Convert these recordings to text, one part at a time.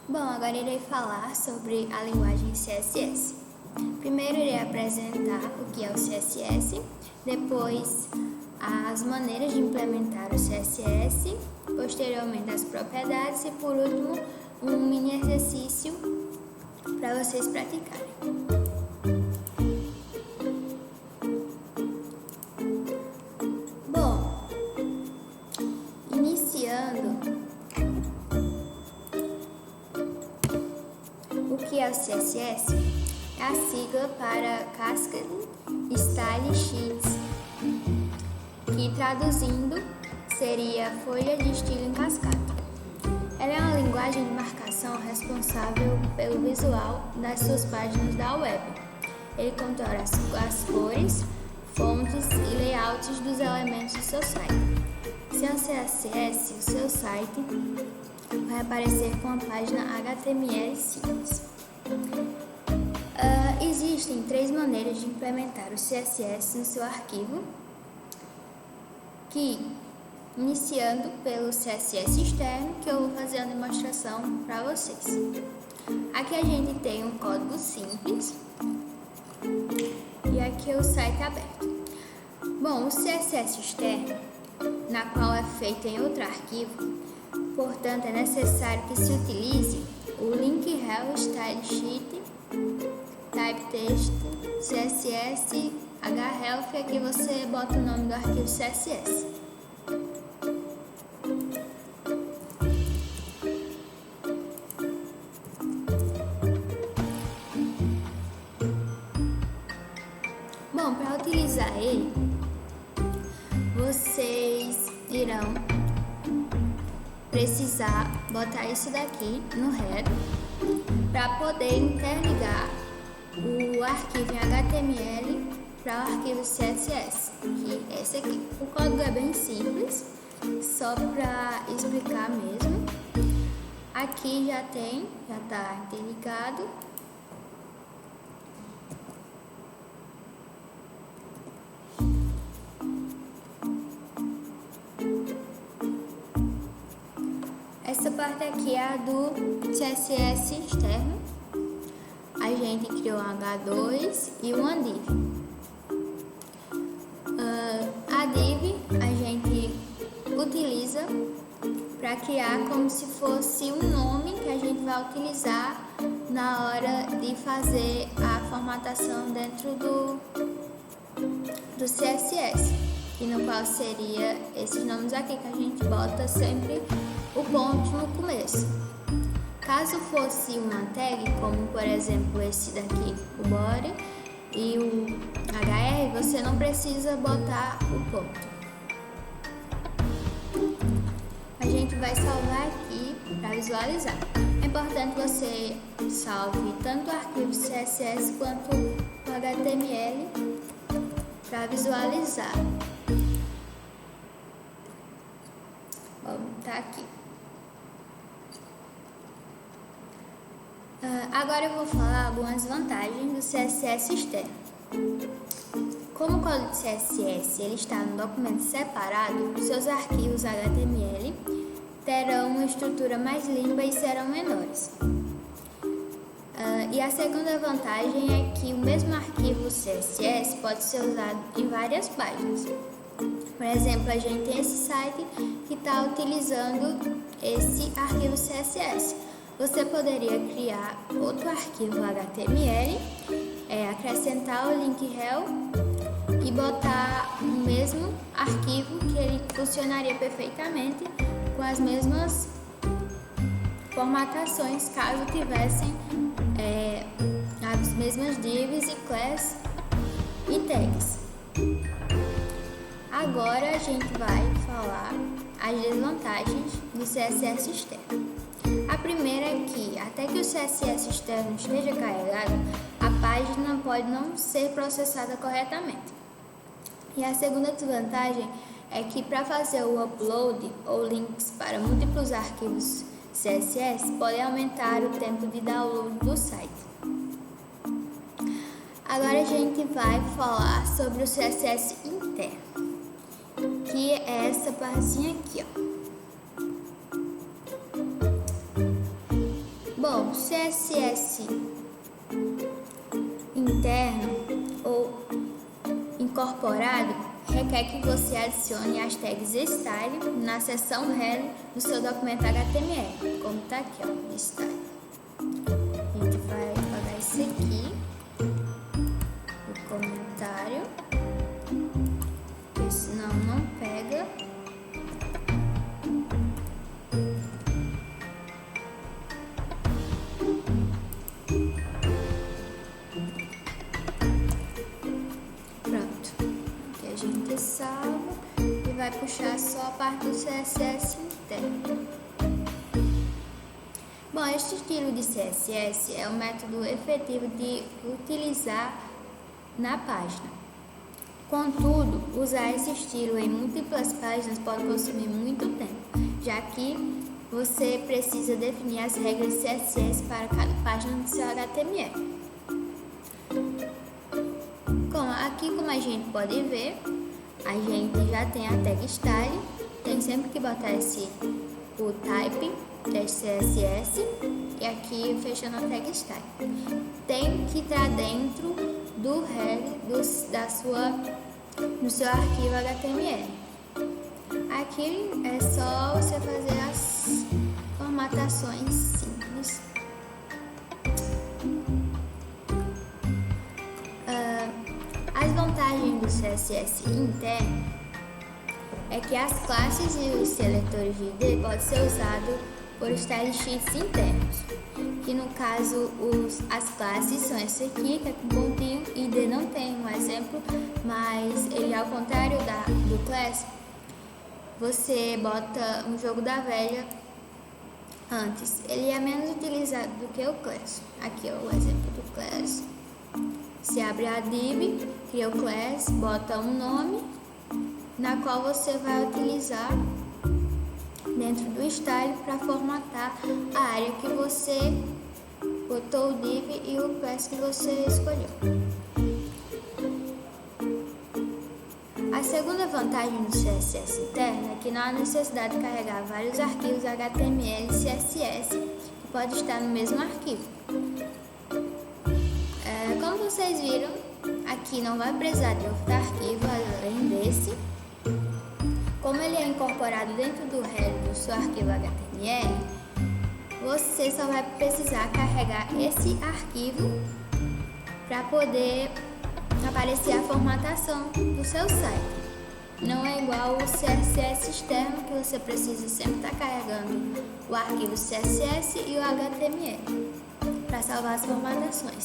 Bom, agora irei falar sobre a linguagem CSS. Primeiro irei apresentar o que é o CSS, depois as maneiras de implementar o CSS, posteriormente as propriedades e por último um mini exercício para vocês praticarem. Bom, iniciando, o que é o CSS? É a sigla para Cascade Style Sheets, que traduzindo seria folha de estilo em cascata. Ela é uma linguagem de marcação responsável pelo visual das suas páginas da web. Ele controla as cores, fontes e layouts dos elementos do seu site. Sem o CSS, o seu site vai aparecer com a página HTML simples. Existem 3 maneiras de implementar o CSS no seu arquivo, iniciando pelo CSS externo, que eu vou fazer a demonstração para vocês. Aqui a gente tem um código simples e aqui o site aberto. Bom, o CSS externo, na qual é feito em outro arquivo, portanto é necessário que se utilize o link rel style sheet type text css href, e aqui você bota o nome do arquivo CSS. Bom, para utilizar ele, vocês irão precisar botar isso daqui no header para poder interligar o arquivo em HTML para o arquivo CSS, que é esse aqui. O código é bem simples, só para explicar mesmo. Aqui já está interligado. Essa parte aqui é a do CSS externo. A gente criou um H2 e uma div. A div a gente utiliza para criar como se fosse um nome que a gente vai utilizar na hora de fazer a formatação dentro do CSS, e no qual seria esses nomes aqui que a gente bota sempre o ponto no começo. Caso fosse uma tag, como por exemplo esse daqui, o body e o hr, você não precisa botar o ponto. A gente vai salvar aqui para visualizar. É importante você salve tanto o arquivo CSS quanto o HTML para visualizar. Vamos tá aqui. Agora eu vou falar algumas vantagens do CSS externo. Como o código de CSS ele está no documento separado, seus arquivos HTML terão uma estrutura mais limpa e serão menores. E a segunda vantagem é que o mesmo arquivo CSS pode ser usado em várias páginas. Por exemplo, a gente tem esse site que está utilizando esse arquivo CSS. Você poderia criar outro arquivo HTML, acrescentar o link rel e botar o mesmo arquivo, que ele funcionaria perfeitamente com as mesmas formatações, caso tivessem as mesmas divs e class e tags. Agora a gente vai falar as desvantagens do CSS externo. A primeira é que, até que o CSS externo esteja carregado, a página pode não ser processada corretamente. E a segunda desvantagem é que, para fazer o upload ou links para múltiplos arquivos CSS, pode aumentar o tempo de download do site. Agora a gente vai falar sobre o CSS interno, que é essa partezinha aqui, ó. o CSS interno ou incorporado requer que você adicione as tags style na seção header do seu documento HTML, como está aqui, ó, style. A gente vai apagar isso aqui, o comentário, porque senão não pega. Salva e vai puxar só a parte do CSS interno. Bom, este estilo de CSS é um método efetivo de utilizar na página. Contudo, usar esse estilo em múltiplas páginas pode consumir muito tempo, já que você precisa definir as regras de CSS para cada página do seu HTML. Aqui, como a gente pode ver, a gente já tem a tag style, tem sempre que botar o type, que é CSS, e aqui fechando a tag style. Tem que estar dentro do header do seu arquivo HTML. Aqui é só você fazer as formatações simples. As vantagens do CSS interno é que as classes e os seletores de ID podem ser usados por style sheets internos, que no caso as classes são esse aqui, que é com pontinho, ID não tem um exemplo, mas ele, ao contrário do class, você bota um jogo da velha antes, ele é menos utilizado do que o class. Aqui é o exemplo do class. Você abre a div, cria o class, bota um nome, na qual você vai utilizar dentro do style para formatar a área que você botou o div e o class que você escolheu. A segunda vantagem do CSS interno é que não há necessidade de carregar vários arquivos HTML e CSS que pode estar no mesmo arquivo. Como vocês viram, aqui não vai precisar de outro arquivo além desse. Como ele é incorporado dentro do header do seu arquivo HTML, você só vai precisar carregar esse arquivo para poder aparecer a formatação do seu site. Não é igual o CSS externo, que você precisa sempre estar carregando o arquivo CSS e o HTML para salvar as formatações.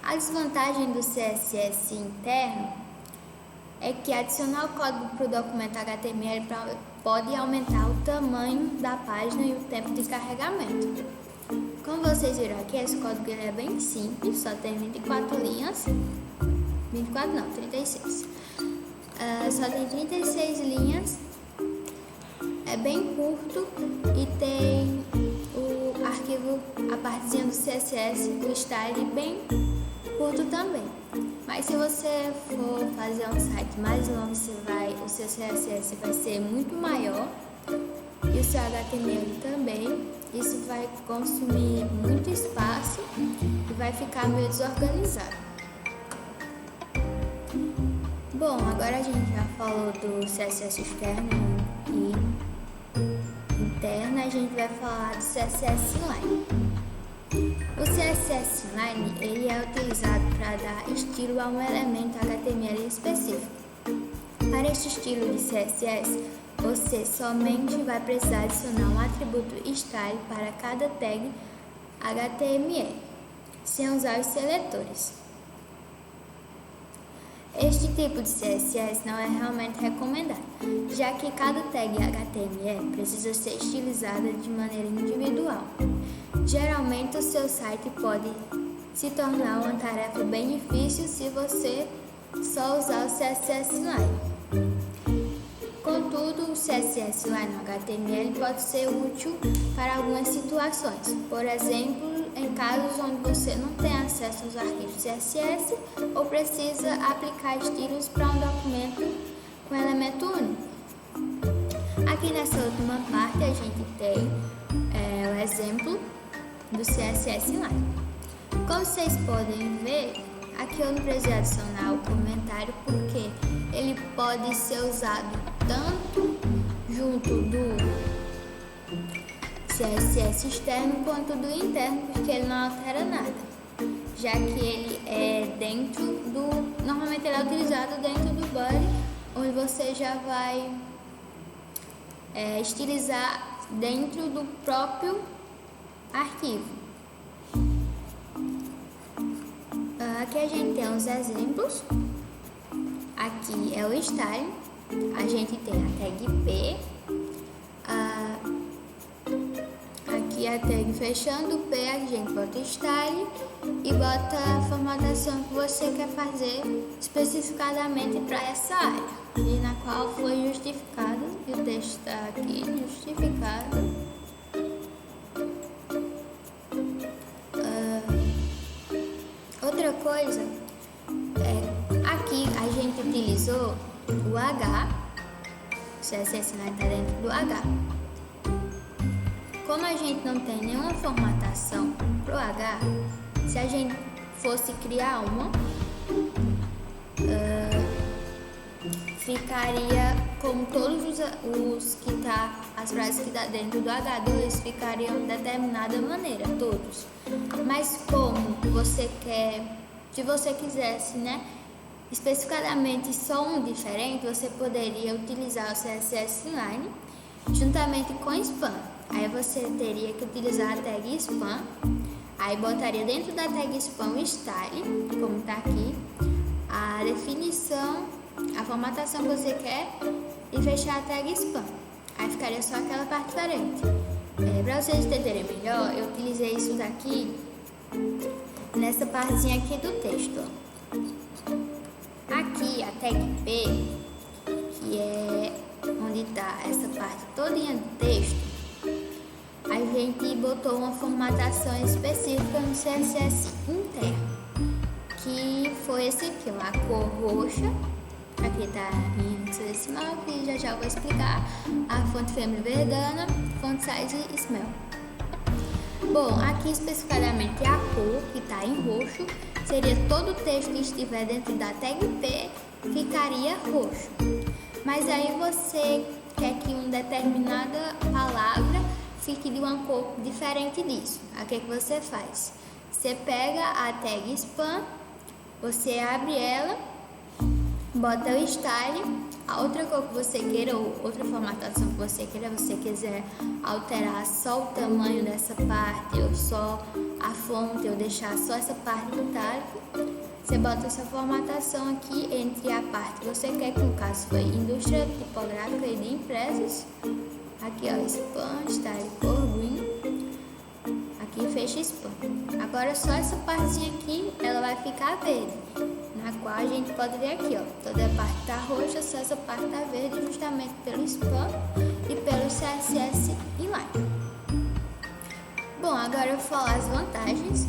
A desvantagem do CSS interno é que adicionar o código para o documento HTML pode aumentar o tamanho da página e o tempo de carregamento. Como vocês viram aqui, esse código ele é bem simples, só tem 24 linhas. 24 não, 36. Só tem 36 linhas, é bem curto e tem o arquivo, a partezinha do CSS, o style bem curto também. Mas se você for fazer um site mais longo, o seu CSS vai ser muito maior e o seu HTML também. Isso vai consumir muito espaço e vai ficar meio desorganizado. Bom, agora a gente já falou do CSS externo e interno, a gente vai falar do CSS Inline. O CSS Inline ele é utilizado para dar estilo a um elemento HTML específico. Para este estilo de CSS, você somente vai precisar adicionar um atributo style para cada tag HTML, sem usar os seletores. Este tipo de CSS não é realmente recomendado, já que cada tag HTML precisa ser estilizada de maneira individual. Geralmente, o seu site pode se tornar uma tarefa bem difícil se você só usar o CSS Inline. Contudo, o CSS Inline no HTML pode ser útil para algumas situações. Por exemplo, em casos onde você não tem acesso aos arquivos CSS ou precisa aplicar estilos para um documento com elemento único. Aqui nessa última parte a gente tem o exemplo do CSS Inline. Como vocês podem ver, aqui eu não precisei adicionar o comentário porque ele pode ser usado tanto junto do CSS externo quanto do interno, porque ele não altera nada, já que ele é dentro do... Normalmente ele é utilizado dentro do body, onde você já vai estilizar dentro do próprio arquivo. Aqui a gente tem os exemplos. Aqui é o style. A gente tem a tag P. Aqui a tag fechando o P, a gente bota style e bota a formatação que você quer fazer especificadamente para essa área, e na qual foi justificado, e o texto está aqui justificado. Outra coisa aqui a gente utilizou o H, o CSS Inline está dentro do H. Como a gente não tem nenhuma formatação para o H, se a gente fosse criar uma, ficaria como todos os que tá, as frases que tá dentro do H2 ficariam de determinada maneira, todos. Mas como você quer, se você quisesse, especificadamente só um diferente, você poderia utilizar o CSS Inline juntamente com spam. Aí você teria que utilizar a tag spam, aí botaria dentro da tag spam o style, como tá aqui, a definição, a formatação que você quer e fechar a tag spam. Aí ficaria só aquela parte diferente. Para vocês entenderem melhor, eu utilizei isso daqui nessa partezinha aqui do texto. Aqui a tag P, que é onde está essa parte todinha do texto, a gente botou uma formatação específica no CSS interno, que foi esse aqui, a cor roxa. Aqui está em hexadecimal, que já eu vou explicar. A fonte Family Verdana, font size e smell. Bom, aqui especificadamente a cor, que está em roxo, seria todo o texto que estiver dentro da tag P, ficaria roxo. Mas aí você quer que uma determinada palavra fique de uma cor diferente disso. Aí o que você faz? Você pega a tag spam, você abre ela, bota o style, a outra cor que você queira ou outra formatação que você queira, você quiser alterar só o tamanho dessa parte ou só a fonte ou deixar só essa parte itálica, você bota essa formatação aqui entre a parte que você quer, que no caso foi indústria tipográfica e de impressos. Aqui ó, spam, style, cor green, aqui fecha spam. Agora só essa partezinha aqui, ela vai ficar verde, na qual a gente pode ver aqui ó, toda a parte tá roxa, só essa parte tá verde, justamente pelo spam e pelo CSS Inline. Bom, agora eu vou falar as vantagens,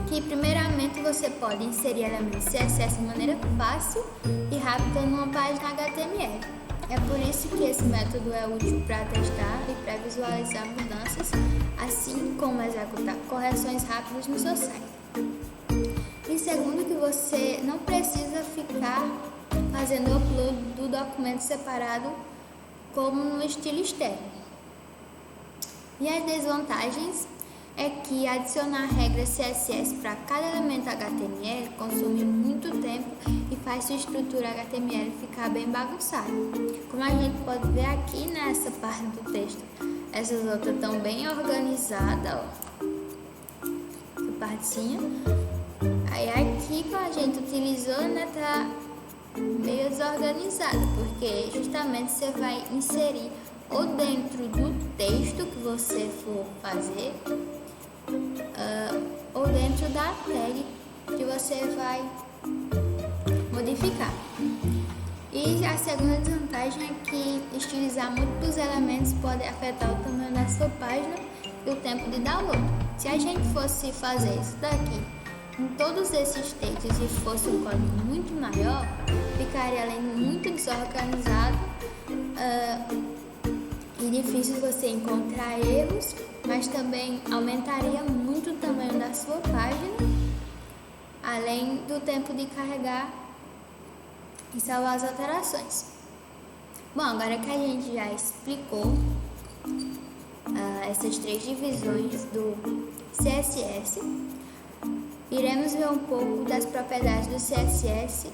que primeiramente você pode inserir elementos CSS de maneira fácil e rápida numa página HTML. É por isso que esse método é útil para testar e para visualizar mudanças, assim como executar correções rápidas no seu site. E segundo, que você não precisa ficar fazendo o upload do documento separado como no estilo externo. E as desvantagens é que adicionar regras CSS para cada elemento HTML consome muito tempo e faz sua estrutura HTML ficar bem bagunçada. Como a gente pode ver aqui nessa parte do texto, essas outras estão bem organizadas, ó, essa partezinha. Aí aqui que a gente utilizou, tá meio desorganizada, porque justamente você vai inserir ou dentro do texto que você for fazer, ou dentro da tag que você vai modificar. E a segunda desvantagem é que estilizar múltiplos elementos pode afetar o tamanho da sua página e o tempo de download. Se a gente fosse fazer isso daqui em todos esses textos e fosse um código muito maior, ficaria além muito desorganizado e difícil você encontrar erros mas também aumentaria muito o tamanho da sua página, além do tempo de carregar e salvar as alterações. Bom, agora que a gente já explicou essas 3 divisões do CSS, iremos ver um pouco das propriedades do CSS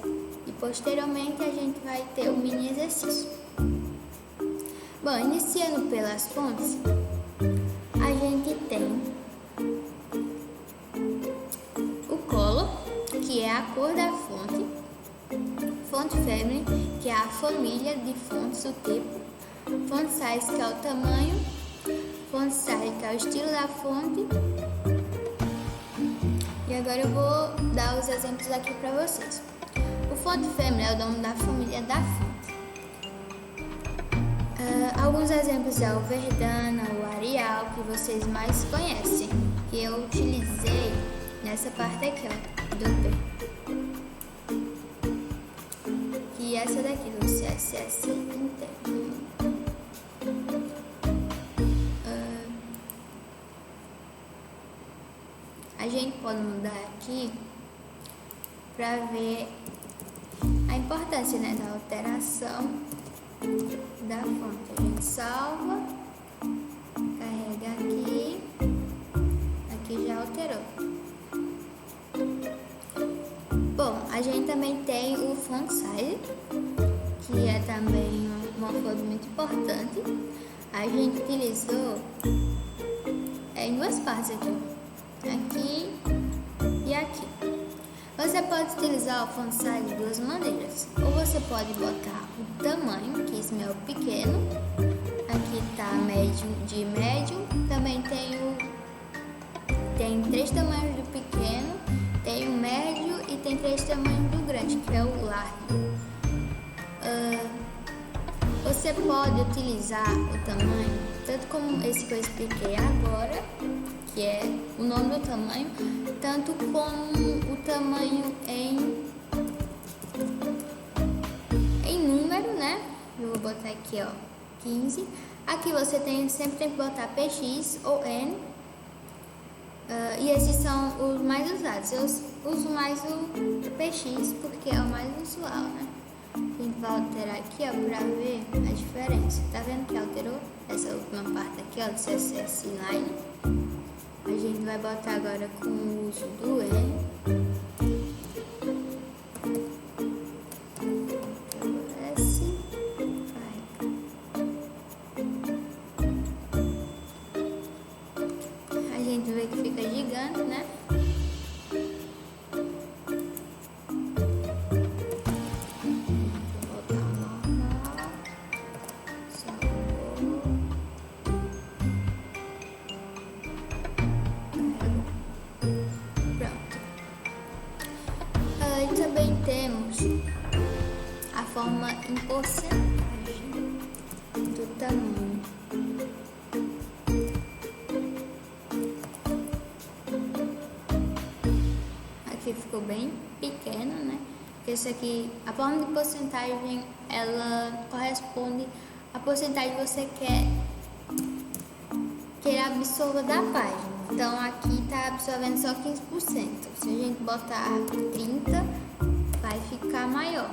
e posteriormente a gente vai ter um mini exercício. Bom, iniciando pelas fontes, a gente tem o color, que é a cor da fonte, font family, que é a família de fontes do tipo, font size, que é o tamanho, font style, que é o estilo da fonte. E agora eu vou dar os exemplos aqui para vocês. O font family é o nome da família da fonte. Alguns exemplos é o Verdana, o Arial, que vocês mais conhecem, que eu utilizei nessa parte aqui, ó, do P. E essa daqui do CSS interno. A gente pode mudar aqui para ver a importância, né, da alteração da fonte. A gente salva, carrega aqui já alterou. Bom, a gente também tem o font size, que é também uma fonte muito importante. A gente utilizou em 2 partes aqui e aqui. Você pode utilizar o font size de 2 maneiras. Ou você pode botar o tamanho, que isso é o pequeno. Aqui está de médio. Também tem 3 tamanhos do pequeno, tem o médio e tem 3 tamanhos do grande, que é o largo. Você pode utilizar o tamanho, tanto como esse que eu expliquei agora, que é o nome do tamanho, tanto como o tamanho em número, né? Eu vou botar aqui, ó, 15. Aqui você sempre tem que botar PX ou N. E esses são os mais usados. Eu uso mais o PX porque é o mais usual, né? A gente vai alterar aqui, ó, pra ver a diferença. Tá vendo que alterou essa última parte aqui, ó, do CSS Line? A gente vai botar agora com o uso do N. A gente vê que fica gigante, né? Vou botar normal. Salvou. Pronto. E também temos a forma em porcentagem do tamanho. Aqui ficou bem pequeno, né? Porque isso aqui, a forma de porcentagem, ela corresponde à porcentagem que você quer absorver da página. Então aqui tá absorvendo só 15%. Se a gente botar 30%, vai ficar maior.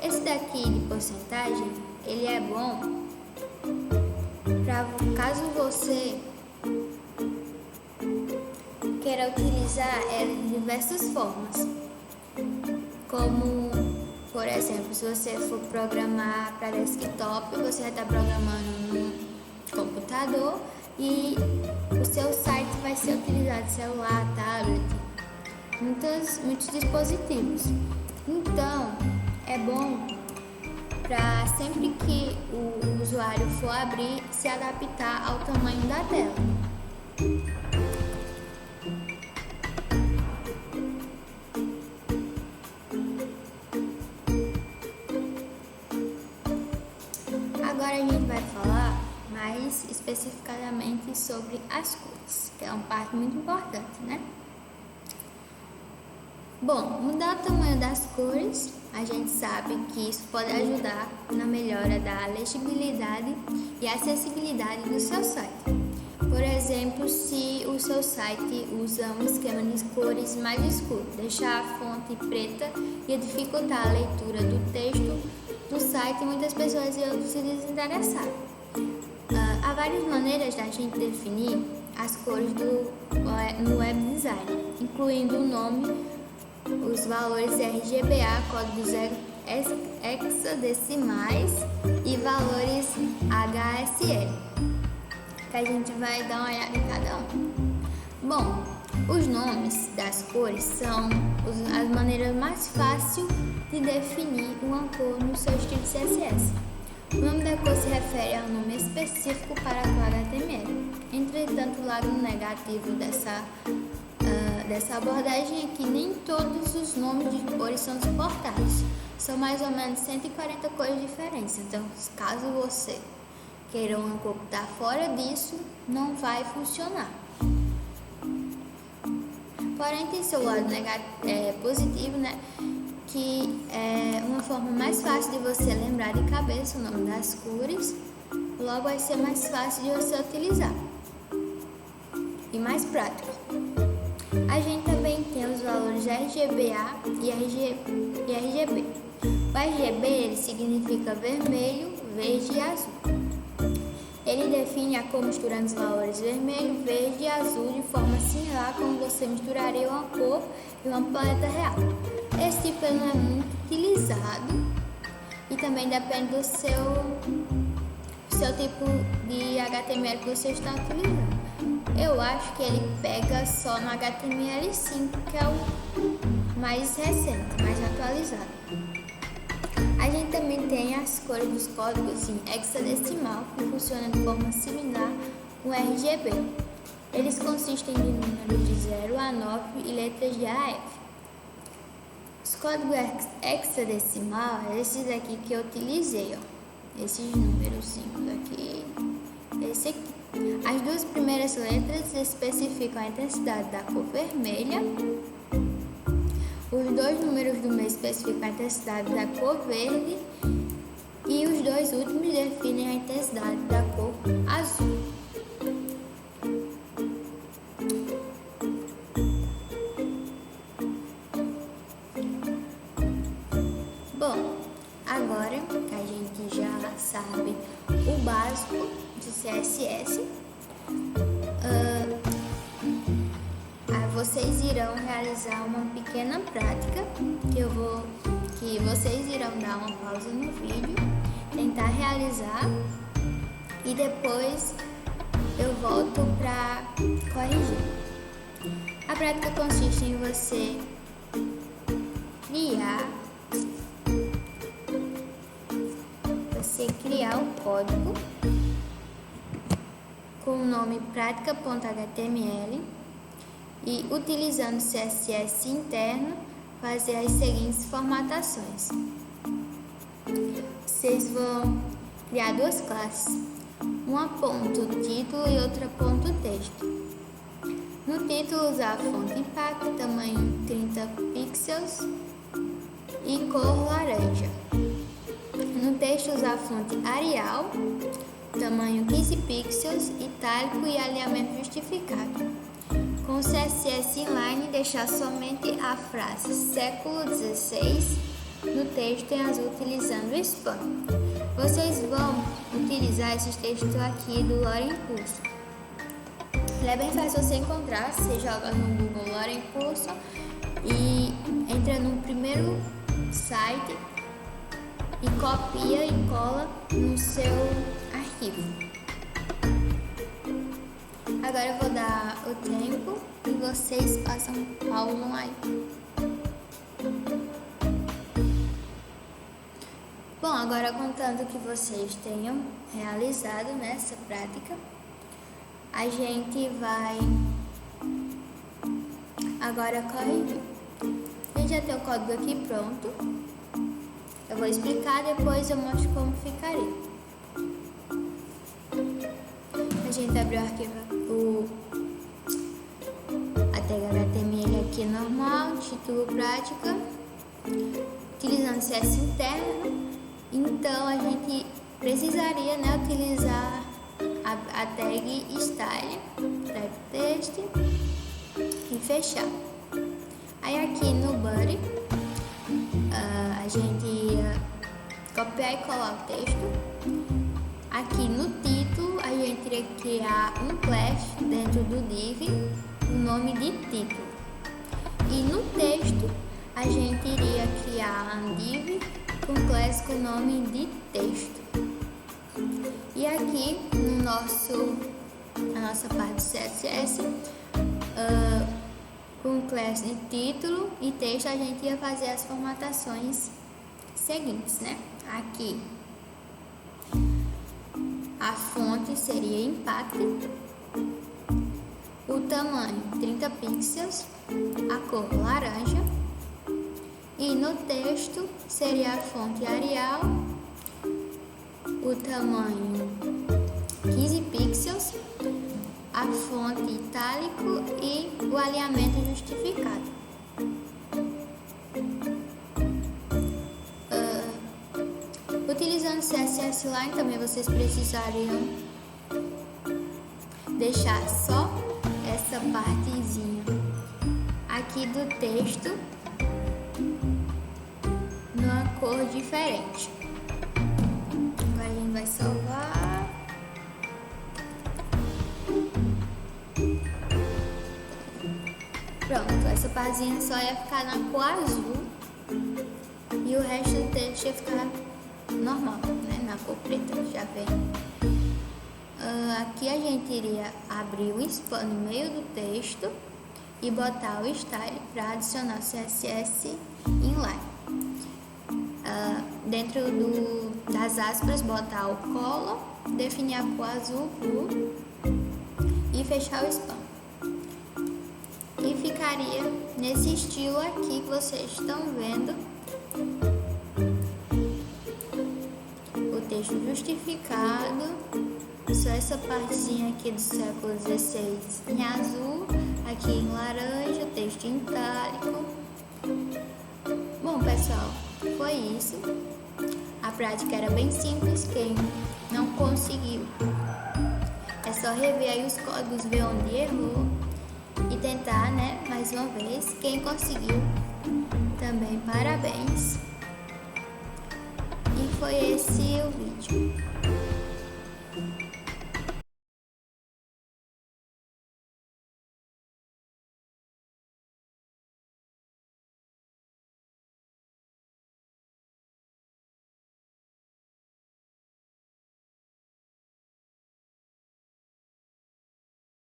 Esse daqui de porcentagem, ele é bom para caso você queira utilizar de diversas formas, como, por exemplo, se você for programar para desktop, você vai estar programando no computador e o seu site vai ser utilizado celular, tablet, muitos dispositivos. Então, é bom para sempre que o usuário for abrir, se adaptar ao tamanho da tela. Agora a gente vai falar mais especificadamente sobre as cores, que é uma parte muito importante, né? Bom, mudar o tamanho das cores a gente sabe que isso pode ajudar na melhora da legibilidade e acessibilidade do seu site. Por exemplo, se o seu site usa um esquema de cores mais escuro, deixar a fonte preta ia dificultar a leitura do texto do site e muitas pessoas iam se desinteressar. Há várias maneiras da gente definir as cores no web design, incluindo o nome, os valores RGBA, códigos hexadecimais e valores HSL, que a gente vai dar uma olhada em cada um. Bom, os nomes das cores são as maneiras mais fáceis de definir uma cor no seu estilo CSS. O nome da cor se refere a um nome específico para a cor HTML. Entretanto, o lado negativo dessa abordagem é que nem todos os nomes de cores são suportados. São mais ou menos 140 cores diferentes. Então, caso você queira uma cor que está fora disso, não vai funcionar. Porém, tem seu lado positivo, né? Que é uma forma mais fácil de você lembrar de cabeça o nome das cores, logo vai ser mais fácil de você utilizar e mais prático. A gente também tem os valores RGBA e RGB. O RGB ele significa vermelho, verde e azul. Ele define a cor misturando os valores vermelho, verde e azul de forma similar como você misturaria uma cor e uma paleta real. Esse tipo não é muito utilizado e também depende do seu tipo de HTML que você está utilizando. Eu acho que ele pega só no HTML5, que é o mais recente, mais atualizado. A gente também tem as cores dos códigos em hexadecimal, que funcionam de forma similar com RGB. Eles consistem de números de 0 a 9 e letras de A a F. Os códigos hexadecimal é esses aqui que eu utilizei, ó. Esses números aqui, esse aqui. As duas primeiras letras especificam a intensidade da cor vermelha. Os dois números do meio especificam a intensidade da cor verde. E os dois últimos definem a intensidade da cor azul. Bom, agora que a gente já sabe o básico de CSS, vocês irão realizar uma pequena prática que vocês irão dar uma pausa no vídeo, tentar realizar e depois eu volto para corrigir. A prática consiste em você criar o código com o nome prática.html e, utilizando CSS interno, fazer as seguintes formatações. Vocês vão criar duas classes, uma ponto título e outra ponto texto. No título, usar a fonte impacto, tamanho 30 pixels e cor laranja. No texto, usar a fonte Arial, tamanho 15 pixels, itálico e alinhamento justificado. Com o CSS inline, deixar somente a frase século XVI no texto em azul utilizando o spam. Vocês vão utilizar esses textos aqui do Lorem Curso. Ele é bem fácil você encontrar. Você joga no Google Lorem Curso e entra no primeiro site e copia e cola no seu arquivo. Agora eu vou dar o tempo e vocês passam pausa aí. Bom, agora contando que vocês tenham realizado nessa prática, a gente vai agora corrigir. A gente já tem o código aqui pronto. Eu vou explicar, depois eu mostro como ficaria. A gente abriu o arquivo, a tag HTML aqui normal, título prática. utilizando CS interno, então a gente precisaria, né, utilizar a tag style, type text e fechar. Aí aqui no body a gente ia copiar e colar o texto. Aqui no título a gente iria criar um class dentro do div, o nome de título. E no texto a gente iria criar um div com class com o nome de texto. E aqui no na nossa parte do CSS, com class de título e texto, a gente ia fazer as formatações seguintes, né? Aqui a fonte seria impact, o tamanho 30 pixels, a cor laranja, e no texto seria a fonte Arial, o tamanho 15 pixels, a fonte itálico e o alinhamento justificado. Utilizando CSS Line também vocês precisariam deixar só essa partezinha aqui do texto numa cor diferente. Agora a gente vai salvar. Pronto, essa partezinha só ia ficar na cor azul e o resto do texto ia ficar normal, né? Na cor preta, já vem. Aqui a gente iria abrir o span no meio do texto e botar o style para adicionar o CSS inline. Dentro das aspas, botar o color, definir a cor azul blue e fechar o span. E ficaria nesse estilo aqui que vocês estão vendo. O texto justificado, só essa partezinha aqui do século XVI em azul, aqui em laranja, o texto em itálico. Bom, pessoal, foi isso. A prática era bem simples, quem não conseguiu é só rever aí os códigos, ver onde errou e tentar, né, mais uma vez. Quem conseguiu, também parabéns. E foi esse o vídeo.